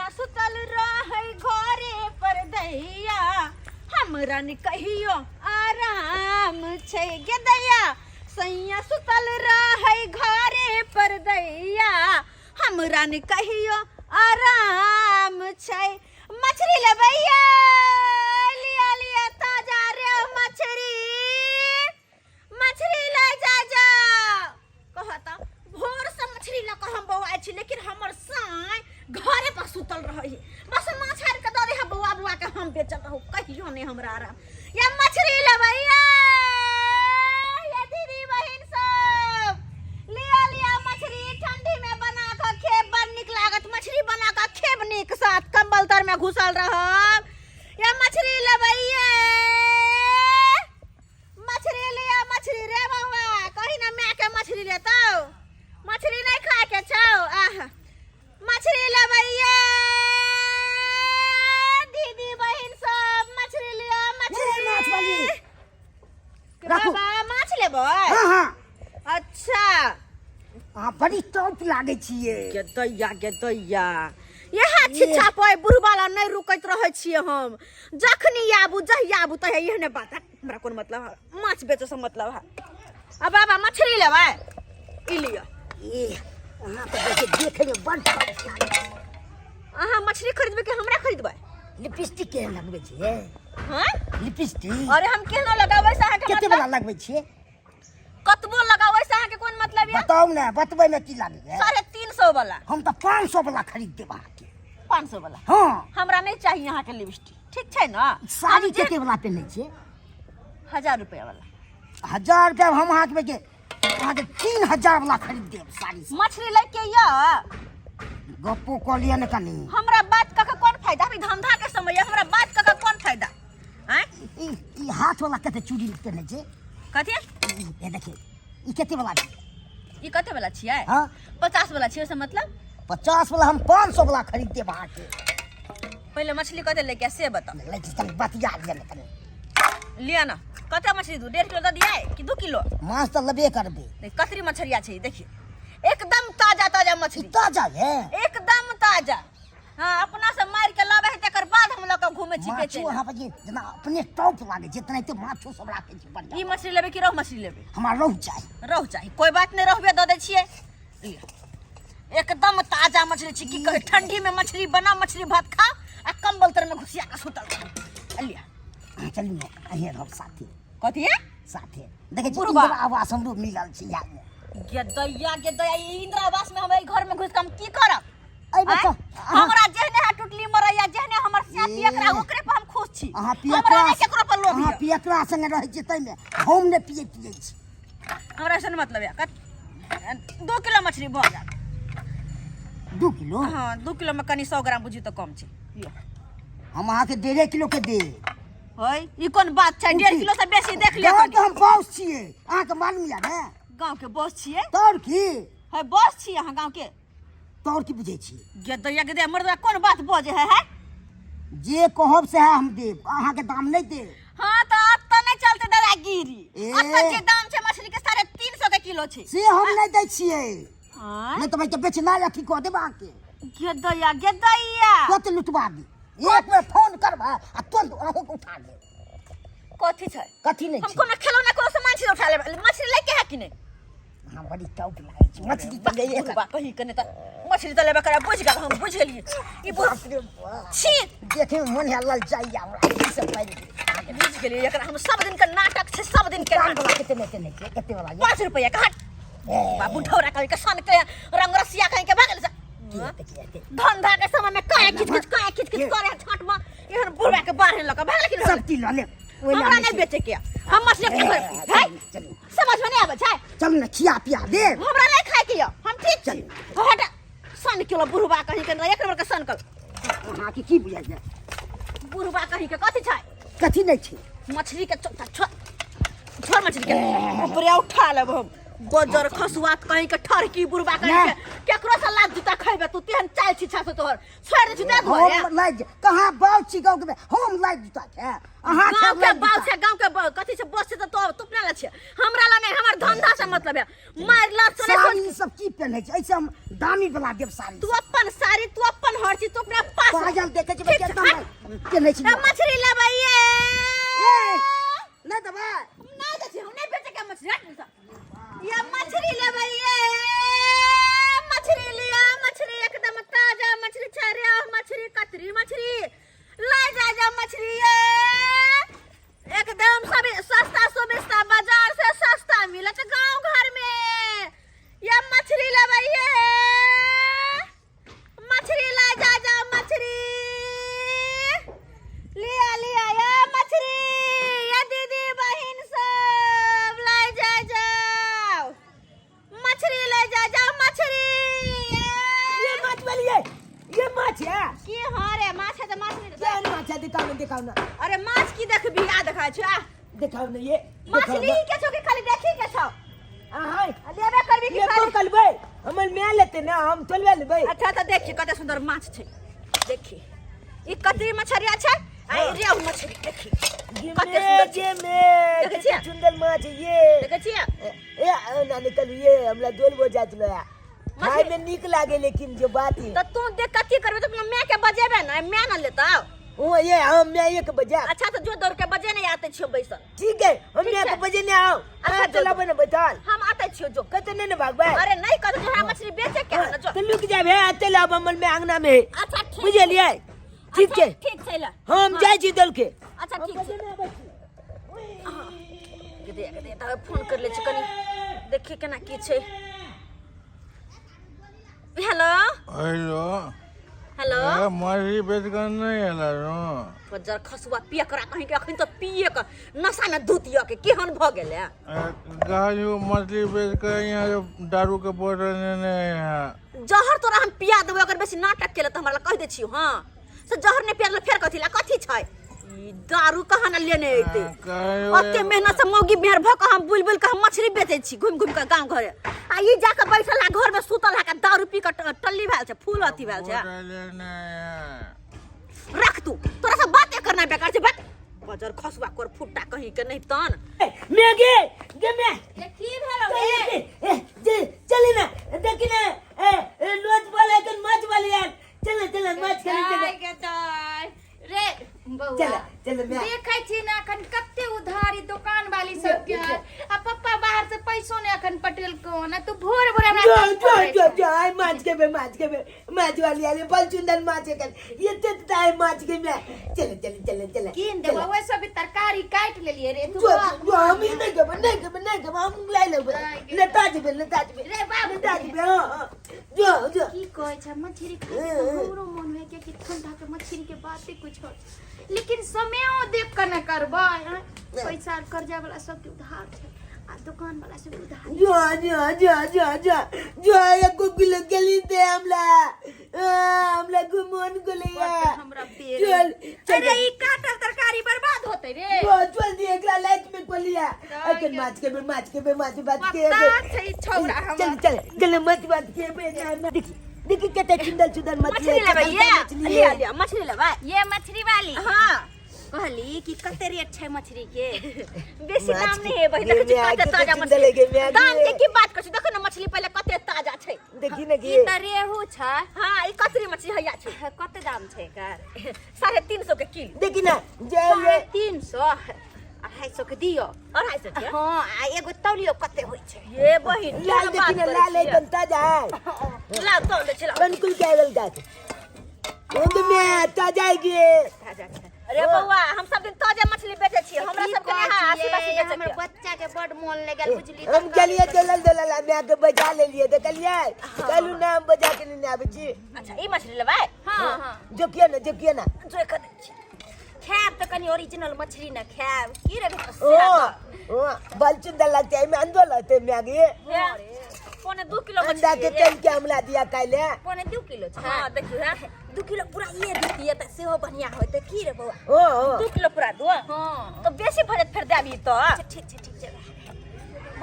सैया सुतल रहे घरे पर दैया हमरा ने कहियो आराम छै गे दैया सैया सुतल रहे घरे पर दैया हमरा ने कहियो आराम छै मछली लेबैया लिया लिया ताजा रे मछली ले जा कहता भोर से मछली ल के हम बौआ छी लेकिन हमर साई घरे पर सुतल रहे बस माछ हार के दे दे बौआ के हम बेचत रहू कहियो नहीं हमरा आराम या मछली लेबैया या दीदी बहन सब लिया मछली ठंडी में बना के खेब बड़ निक लागत मछली बना के खेब निक साथ कंबल तर में घुसल रहब या मछली लेबैया मछली लिया मछली रे बौआ कहीं ना मैं के मछली लेतो मछली नहीं खाए के छौ आह मछली लेबैया दीदी बहन सब मछली लिया मछली बाबा माछ लेबै हां हां अच्छा बड़ी टॉप लागे छिए के दैया यहाँ छिछा पे बुढ़वाला नहीं रुकैत रहे छिए हम जखनी आबू जहिया आबू तहिया एहने बात है हमरा कोन मतलब है माछ बेचे से मतलब है अब बाबा मछली लेबै ई लिया ए अहाँ तो देखे में बड़ टॉप लागे अहाँ मछली खरीदबै कि हमरा खरीदबै लिपस्टिक के लगबै छिए हां लिपस्टिक अरे हम केना लगाबै से अहाँ के कते वाला लगबै छिए कतबो लगाबै से अहाँ के कोन मतलब है बताओ ना बतबै में की लागे 350 वाला हम तो 500 वाला खरीद देब अहाँ के 500 वाला हां हमरा नहीं चाहिए यहाँ के लिपस्टिक ठीक छै ना साड़ी कते वाला पहनै छिए 1000 रुपया वाला 1000 रुपया हम अहाँ के अहाँ के 3000 वाला खरीद देब साड़ी मछली लेके या गप्पो क लिया न कनी हमरा बात का कोन फायदा अभी धंधा के समय है हमरा बात का कोन फायदा हैं ई हाथ वाला कते चूड़ी पहनै छै कथि ये देखिए ई कते वाला छै ई कते वाला छियै हां 50 वाला छियै से मतलब 50 वाला हम 500 वाला खरीद देब अहाँ के पहले मछली कते लेके से बता ले तन बतिया ले कनी लिया ना कते मछली दू 1.5 किलो द दियै कि 2 किलो माछ तो लेबे करबे नहीं कतरी मछरिया छै देखिए एकदम ताजा मछली ताजा है एकदम ताजा हां अपना से मार के लाबे है तकर बाद हम लोग घूमे छी बेचे माछो वहां पर जना अपने टॉप लागे जितना तो माछो सब राखे छी बढ़िया ई मछली लेबे कि रोहु मछली लेबे हमरा रोहु चाहिए कोई बात नहीं रहबे द दे छियै एकदम ताजा मछली छी की कहे ठंडी में मछली बना मछली भात खा आ कंबल तर में घुसिया के सुतल लिया चलू ना अहे रह साथी कथि है साथे देखे छी इंदिरा आवास हमरो मिलल छी यार गे दैया इंदिरा आवास में हम घर में घुस के हम की करब आई बता हमरा जेहने हा टुटली मरैया जेहने हमर साथी एकरा ओकरे पर हम खुश छी अहाँ हमरा नहीं केकरो पर लोभ अहाँ पियकरा संगे रहै छी तै में हम ने पिए छी हमरा से मतलब है 2 किलो मछली भ जात 2 किलो हां 2 किलो में कनी 100 ग्राम बुझी तो कम छै हम अहाँ के 1.5 किलो के दे होय ई कोन बात छै 1.5 किलो से बेसी देख ले तो हम बॉस छिए अहाँ के मालूम या ने गांव के बॉस छिए तोर की है बॉस छी अहाँ गांव के तोर की बुझै छी गे दैया मर्दवा कोन बात बजे है जे कहब से हम देब अहाँ के दाम नहीं देब हां तो अब तो नहीं चलते दादागिरी अब जे दाम छै मछली के 350 के किलो छै से हम नहीं दै छिए हां नहीं तो भाई के बेचना या की कह देब अहाँ के गे दैया कत लुटवा दी एक बेर फोन करबा आ तुरंत अहू के उठा ले कथि छै कथी नहीं हम छै कोनो खिलौना कोनो सामान छी उठा लेब मछली लेके है कि नहीं हां बड़ी टॉप लागे छी मछली तो ले एक बा कहि कने त मछली त लेबे करे बुझ गेल हम बुझ गेलिए ई बाप रे छी देखे में मन हल्ला जाई हमरा ई सब पाइ बुझ गेलिए एकरा हम सब दिन के नाटक छै सब दिन के काम वाला कितने के कते वाला 5 रुपया का हट बाबू ढौरा कहि के सन के रंग रसिया कहि के भागल धंधा के समय में काहे खिच करे छठ में एहन बुढ़वा के बाहर लक भागल कि सब किलो ले हमरा नहीं बेचे के हम मछली के है समझ में नहीं आवे छै चल ना खिया पिया दे हमरा नहीं खाए के हम ठीक छी हट सन किलो बुढ़वा कहि के एक नंबर के सन कर अहाँ के की बुझाय छै बुढ़वा कहि के कथि छै कथी नहीं छै मछली के छोड़ मछली के ऊपर उठा लेब हम गोजर खसुआत कहीं के ठरकी बुरबा कहीं के केकरो से लात जूता खइबे तू तेहन चाल छिछा से तोहर छोड़ दे दे हम लाइक कहां बाल छी गांव के हम लाइक जुता है अहां गांव के बाल कथि से बस से तो तुपना ला छे हमरा ला नहीं हमर धंधा से मतलब है मार ला सुने साड़ी सब की पहने छै ऐसे हम दामी वाला देव साड़ी तू अपन साड़ी तू अपन हर चीज तू अपना पास पागल देखे छै केतना पहने छी मछली लेबैये नहीं दबा नहीं दे हम नहीं बेचे के मछली हट ये मछली लेबैये मछली लिया मछली एकदम ताजा मछली छरे मछली कतरी मछली ले जा मछली एकदम सब सस्ता सुविस्ता बाजार से सस्ता मिलत गांव घर में ये मछली लेबैये मछली ले जा मछली लिया ये मछली ये दीदी बहन सब ले जाओ मछली ले जाओ मछली ये माछ वाली ये माछ है की हां रे माछ है तो माछ नहीं क्या माछ है दिखाओ ना अरे माछ की देखबी आ देखा छ दिखाओ ना ये मछली के छो के खाली देखी के छो हां लेबे करबी की ये तो कलबे हमर में लेते ना हम तोलबे लेबे अच्छा तो देखी कते सुंदर माछ छै देखी ई कतरी मछरिया छै आई रेहू मछली देखी कते सुंदर ये में कितना सुंदर माछ ये देखे छियै ए ना निकल ये हमरा दोलबो जात लो खाए में निक लागे लेकिन जो बात है तो तू देख कथी करबे तो अपना मैं के बजेबे ना मैं ना लेता ओ ये हम मैं एक बजा अच्छा तो जो दौड़ के बजे नहीं आते छियो बैसल ठीक है हम मैं के बजे नहीं आओ अच्छा चला बने बताल हम आते छियो जो कते ने भागबे अरे नहीं कर तोरा मछली बेचे के है ना जो तो लुक जाबे चल अब हमर में आंगना में अच्छा ठीक बुझलिए ठीक है ठीक छै ला हम जाय छी दल के अच्छा ठीक छै गदे त फोन कर ले छी कनी देखी केना की छै हेलो हेलो मछली बेच कर नहीं है बजार खसुआ पिए करा कहीं के अखन तो पिए के नशा में धुतिया के केहन भ गेले गाजू मछली बेच कर यहाँ दारू के बोतल ने जहर तोरा हम पिया देबो अगर बेसी नाटक केले त हमरा कह दे छियो हां से जहर ने पिया फेर कथी छै ई दारू कहां न लेने एते ओते मेहनत से मौगी बिहार भ के हम बुलबुल के हम मछली बेचै छी घुम के गांव घरे आ ई जाके बैठल है घर में सुतल है के दारू पी के टल्ली भेल छै फूल अथी भेल छै रख तू तोरा से बात करना बेकार छै बात बजर खसुआ कर फुट्टा कहीं के नहीं तन मैं गे मैं ये की भेलो चले ना देखी ना लोच वाले के माछ वाले यार चले माछ खेले रे बउआ चले मैं देखै छी ना अखन कते उधारी दुकान वाली सब के है आ पप्पा बाहर से पैसो ने अखन पटेल को ना तू भोर भोर हमरा जो आई माछ के माछ वाली आले बल सुंदर माछ के ये ते आई माछ के मैं चले किन देबो ओए सब तरकारी काट लेलिए रे तू जो हम नहीं के हम लाई लेबे लेता जेबे रे बाबू लेता जेबे हां जो की कहै छ मछली खाए हमरो मन में के ठंडा के मछली के बात ही कुछ हो लेकिन समयो देख के न करबा पैसा कर्जा वाला सब के उधार छै आ दुकान वाला सब उधार जो एक किलो गली दे हमला घुमन को ले हमरा दे अरे ई काटल तरकारी बर्बाद होतै रे चल दी एकला लाइट में को लिया अकन माछ के बात के छै छौरा हम चल मत बात के बे देखी केते सुंदर मछली ले मछली लेबा ये मछली वाली हां कहली कि कते रेट छै मछली के बेसी दाम नहीं है भाई देख कते ताजा मछली दाम के की बात कर छी देखो ना मछली पहले कते ताजा छै देखी ना ई त रेहू छै हां ई कतरी मछली हैया छै कते दाम छै एकर 350 के किलो देखी ना जे 300 250 के दियो 250 के हां आ एगो तौलियो कते होय छै ये बहिन लाल देखी ना लाल एकदम ताजा है ला तो ले चला बिल्कुल केवल जात ओंद में ताजा है ताजा अरे बउआ हम सब दिन ताजा मछली बेचे छी हमरा सब के यहाँ आसी-पासी बेचे हमर बच्चा के बड मोन लगल बुझली हम गलिए दलल मैं के बजा ले लिए देखलिए कहलू नाम बजा के नहीं आबै छी अच्छा ई मछली लेबै हां जो किया ना जो कर छी खाब त कनी ओरिजिनल मछली न खाब की रे ओ बल चुंदर लगते है मैं अंदर लगते मैं आगे पौने 2 किलो अंडा के तेल के हमला दिया काले पौने 2 किलो छै हां देखियो हां 2 किलो पूरा ये दितिए त सेहो बढ़िया होय त की रे बउआ ओ 2 किलो पूरा दो हां तो बेसी भरत फेर देबी तो ठीक छै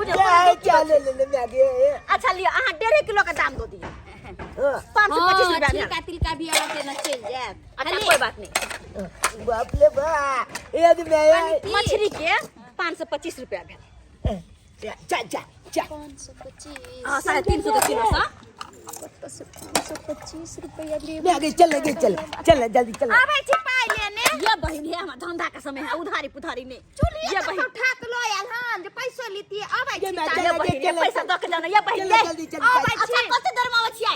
बुझो चल ले मैं आगे अच्छा लिया अहाँ 1.5 किलो का दाम दो दिए 525 रुपया ठीक है तिलका भी आवा के न चल जाए अच्छा कोई बात नहीं बाप ले बा एक मैं मछली के 525 रुपया भेल चल चल चल 525 हाँ 350 का किलो सा 525 रुपया ले मैं आगे चल जल्दी चल आ भाई छिपाई लेने ये बहन है हमारा धंधा का समय है उधारी पुधारी नहीं चलिए ये तो बहन ठाक लो यार हां जो पैसा लेती है आ भाई ये मैं छिपा ये बहन ये पैसा दो के जाना ये बहन चल ले जल्दी चल आ भाई अच्छा कते देर में आवे छियै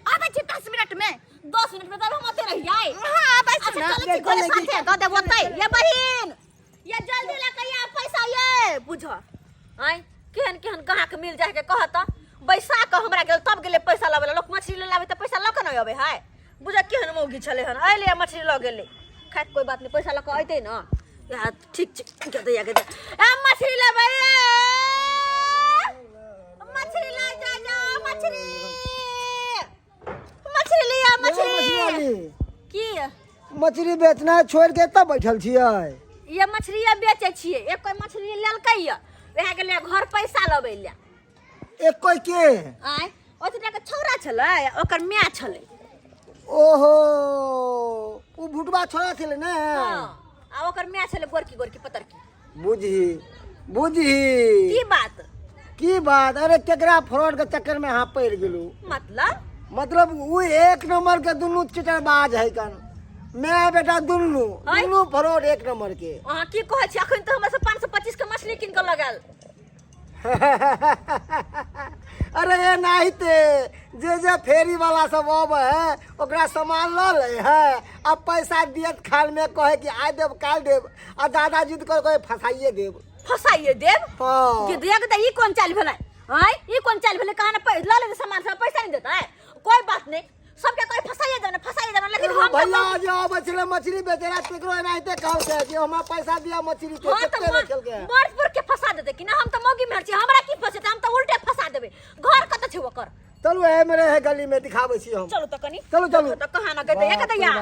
आ भाई 10 मिनट में 10 मिनट में तब हम आते रह जाए हां भाई अच्छा सुना चलो चिको साथे दो दे बोतै ये बहन ये जल्दी लेके आ पैसा ये बुझो आय केहन केहन ग्राहक मिल जाए के कहत बैसाख हमरा गेल तब गेले पैसा लावे लोग मछली ले लावे त पैसा ल के न आवे है बुझा केहन मौगी छले हन आइले मछली ल गेले खात कोई बात नहीं पैसा ल के आइते न या ठीक के दे ए मछली लेबै मछली ला जा मछली मछली लिया मछली की मछली बेचना छोड़ के तब बैठल छियै ये मछली बेचे छिए एक कोई मछली लेलकै ये वह गेले घर पैसा लबै ले एक कोई के आय ओतने के छौरा छलै ओकर माय छलै ओहो उ भुटबा छोड़ा छले ने हां आ ओकर माय छलै गोरकी गोरकी पतरकी बुझी की बात अरे केकरा फ्रॉड के चक्कर में हाथ पड़ गेलू मतलब उ एक नंबर के दुनू चिटरबाज है कन मैं बेटा दुनू फ्रॉड एक नंबर के अहाँ की कहै छी अखन त हमरा से 525 के मछली किन के लगाल अरे ये नहीं ते जे फेरी वाला सब अब है ओकरा सामान ल ले है अब पैसा दियत खाल में कहे कि आज देव काल देव आ दादा जिद कर कहे फसाइए देव हां कि देख त ई कोन चाल भेलै हाय ई कोन चाल भेलै कहां न ल ले सामान सब पैसा नहीं देता है कोई बात नहीं सबके कोई फसाइए देना लेकिन हम भैया जो बचले मछली बेचेला तेकरो नहीं ते कहल के कि हमरा पैसा दिया मछली के कितने बेचल के मर्दपुर के फसा देते कि ना हम त मौगी में छी हमरा की फसे हम त उल्टे फसा देबे घर कत छै ओकर चलू है मेरे है गली में दिखावे छी हम चलो त कनी चलो त कहां ना गदे एक दया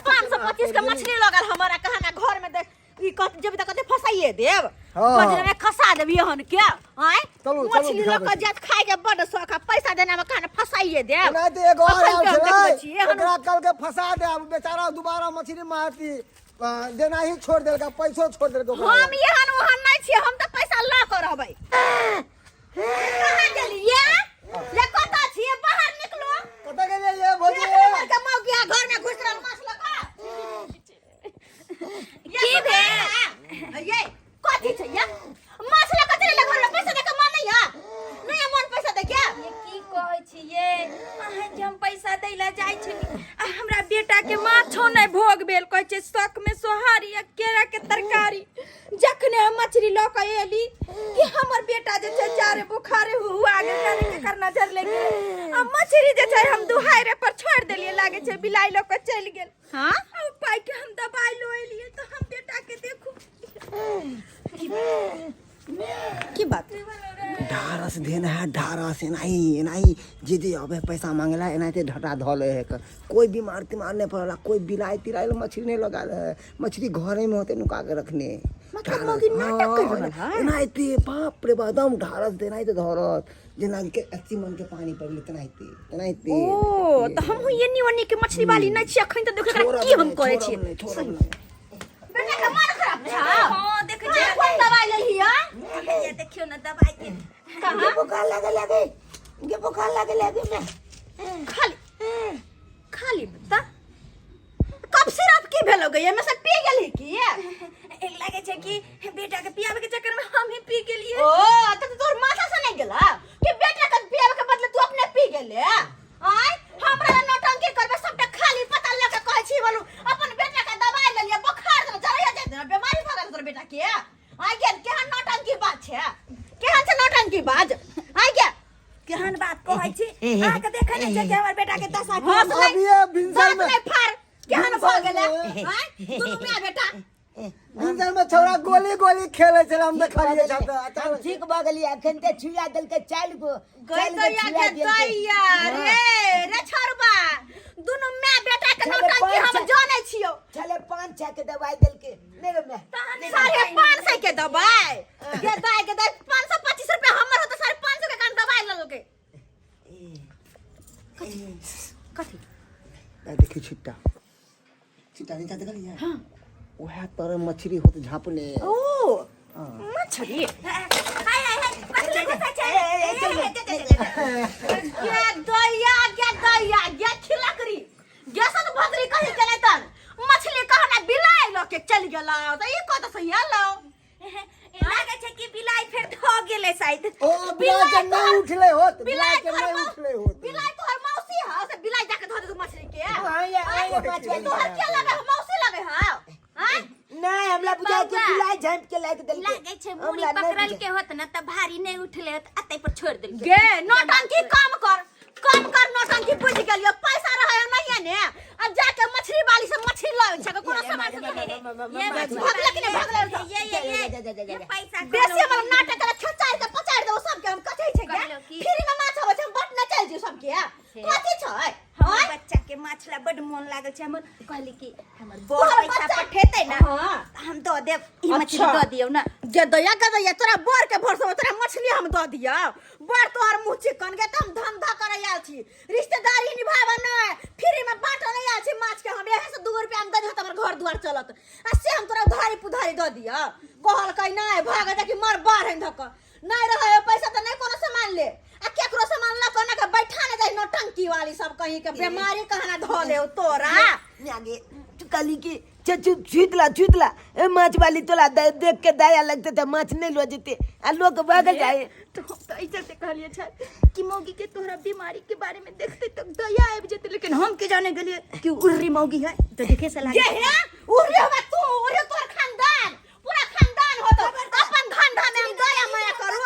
525 के मछली लगल हमरा कहां ना घर में ई कत जब तक कते फसाइए देव बजरे में खसा देबी हन के आय मछली ल के जात खाए के बड शौक पैसा देना में कहां फसाइए देव नहीं तो एगो और एकरा कल के फसा दे अब बेचारा दोबारा मछली मारती देना ही छोड़ देलका पैसो छोड़ देलका हम यहन वहन नहीं छी हम त पैसा ल के रहबै कहां गेलिए ले कत छी बाहर निकलो कत गेलिए ये भोजी के मौगिया घर में घुस रहल माछ लखा की भे ये कथि छै ये माछ लखा चले घर में पैसा दे के मन नहीं मन पैसा दे क्या ये की कहै छी ये अहाँ जे हम पैसा दै ला जाय छी आ हमरा बेटा के माछो नै भोग भेल कहै छै शक में सोहारी आ केरा के तरकारी जखने हम मछली ल के एली कि हमर बेटा जे छै जारे बुखारे हुआ गेल जाने के कर नजर लग गेल आ मछली जे छै हम दुहारे पर छोड़ देलिए लागे छै बिलाई ल के चल गेल हां अब पाई के हम दबाई लो एलिए तो हम बेटा के देखू की बात ढारस देना है ढारस नहीं जे जे अबे पैसा मांगला एनाते ढटा धले है कोई बीमार तिमार नहीं पड़ला कोई बिलाई तिराई मछली नहीं लगा है मछली घरे में होते नुका के रखने मतलब मौगी नाटक कर रहल है एनाते बाप रे एकदम ढारस देना तो धरत जना के 80 मन के पानी पड़ले तनाइते ओ त हम येनी वनी के मछली वाली नै छी अखन त देख की हम करे छी बेटा के मन खराब छै हां देख जे कोन दवाई लेली है ये देखियो ना दवाई के कहां बुखार लगे ये बुखार लगे मैं खाली बता कब सिरप की भेलो गई में से पी गेली की एक लागे छै कि बेटा के पियावे के चक्कर में हम ही पी गेलिए ओ त तोर माथा से नहीं गेला कि बेटा के पियावे के बदले तू अपने पी गेले आय हमरा नौटंकी करबे सबटा खाली पता लगे कहै छी बोलू अपन बेटा के दवाई ले लिया बुखार से जरिया जाय ना बीमारी भ गेल तोर बेटा के आय गेल केहन नौटंकी बात छै केहन छै नौटंकी बाज आय के केहन बात कहै छी आ के देखै नै छै कि हमर बेटा के दशा अब ये भिंसर में फार केहन भ गेले आय दुनू माय बेटा भिंसर में छोरा गोली खेले छले हम देखलिए छत हम ठीक भ गेली अखन ते छुया देल के चाल को गई तो या के दैया रे छोरबा दुनू माय बेटा के नौटंकी हम जानै छियो चले 5-6 के दवाई देल के नहीं रे मैं 550 के दवाई ये दाई के 525 रुपया जाने जाते गली है हाँ वह तरह मछली होत झापने ओ मछली क्या खिलकरी गैसत भदरी कहीं चले तन मछली कहना बिलाई लो के चल गेला त ई कत से आलो लागे छै कि बिलाई फेर धो गेले शायद ओ बिलाई के नहीं उठले होत बिलाई के नहीं उठले होत बिलाई तोहर मौसी ह से बिलाई जाके धो दे तू मछली के हां ये मछली तोहर क्या लगे मौसी लगे हां हां नहीं हमला बुझा के बिलाई झांप के लाके दल लागे छे मुड़ी पकड़ल के होत न त भारी नहीं उठले होत अतै पर छोड़ देल गे नौटंकी कम कर नौटंकी बुझ गेलियो पैसा रहे नहीं ने अब जाके मछली वाली से मछली लावे छै कोनो सामान से भगले कि नहीं भगले ये पैसा बेसी हमर नाटक करे खचार के पचार दे सब के हम कथै छै के फ्री में माछ होय छै बट न चल जी सब के कथि छै हमर बच्चा के माछला बड मन लागल छै हम कहली कि हमर बड़ पैसा पठेतै ना हम दो देब ई मछली दो दियौ ना गदया तोरा बोर के भरसा तोरा मछली हम दो दिया बड़ तोहर मुंह चिकन के हम धंधा करे आल छी रिश्तेदारी निभावे न फ्री में बांट नहीं आल छी माछ के हम एहे से 2 रुपया में दे हमर घर दुआर चलत आ से हम तोरा उधारी पुधारी दो दिया कहल कई नहीं भाग दे कि मर बाहर हैं धक नहीं रहे पैसा तो नहीं कोनो सामान ले आ केकरो सामान ल कोना के बैठा न जाई नौटंकी वाली सब कहीं के बीमारी कहना धो ले तोरा आगे कली की चुप छुतला ए माछ वाली तोला देख के दया लगते थे माछ नहीं लो जेते आ लोग भागल जाए तो हम तो ऐसे से कहलिए छै कि मौगी के तोहरा बीमारी के बारे में देखते तो दया आबि जेते लेकिन हम के जाने गेलिए कि उर्री मौगी है तो देखे से लागे ये है उर्री होगा तू उर्री तोर खानदान पूरा खानदान हो तो अपन धंधा में हम दया माया करू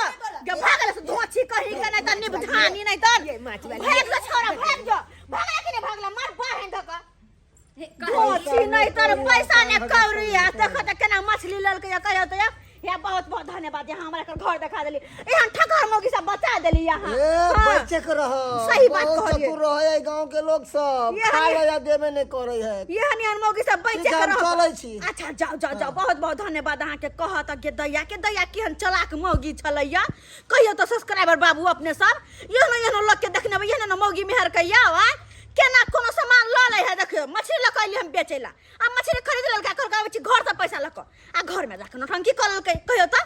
जे भागल से धोची कही के नहीं त निबधानी नहीं त ये माछ वाली भाग जा छोरा भाग जा भागा कि नहीं भागला मार बाहर धक धोची नहीं तर पैसा ने कौरी है देख त केना मछली लल के कहियो त या बहुत बहुत धन्यवाद यहाँ हमारा घर देखा देली यहाँ ठकर मौगी सब बचा देली यहाँ बच्चे के रहो सही बात बहुत कहलिए। चतुर रहे गांव के लोग सब ये खा हमें- ले या देवे नहीं करे है ये हनियन मौगी सब बैठे ठीक है, के हम रहो चलै छी। अच्छा जाओ बहुत बहुत धन्यवाद अहाँ के कहत के दैया केहन चलाक मौगी छलैया कहियो तो सब्सक्राइबर बाबू अपने सब एहनो लोग के देखने में एहनो मौगी मेहर कहिया केना कोनो सामान ल ले है देखियो मछली ल कइले हम बेचेला आ मछली खरीद लेल का कर के घर से पैसा लक आ घर में जाके नौटंकी कर के कहियो त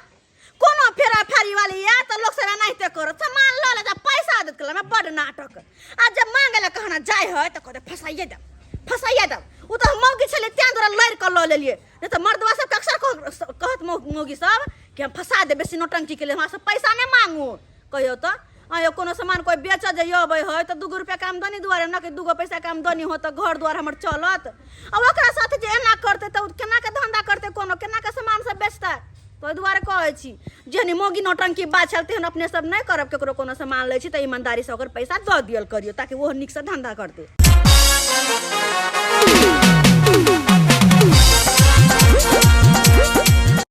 कोनो फेरा फारी वाली या त लोग से नहीं ते कर सामान ल ले जा पैसा देत कला में बड़ नाटक आ जब मांगे ला कहना जाय है त कहते फसाइए दे उ त मौगी छले त्या द्वारा लड़ के ल लेलिए नहीं त मर्दवा सब अक्सर कहत मौगी सब कि हम फसा दे बेसी नौटंकी के लिए हमरा से पैसा नहीं मांगू कहियो त आयो कोनो सामान कोई बेच जइयो अबै है त 2 रुपया के आमदनी दुआरे न कि 2 पैसा के आमदनी हो त घर द्वार हमर चलत अब ओकरा साथ जे एना करते त केना के धंधा करते कोनो केना के सामान सब बेचता तो दुआरे कहै छी जेहनी मौगी नौटंकी बात चलते हन अपने सब नहीं करब केकरो कोनो सामान लै छी त ईमानदारी से ओकर पैसा द दियल करियो ताकि वो निक से धंधा करते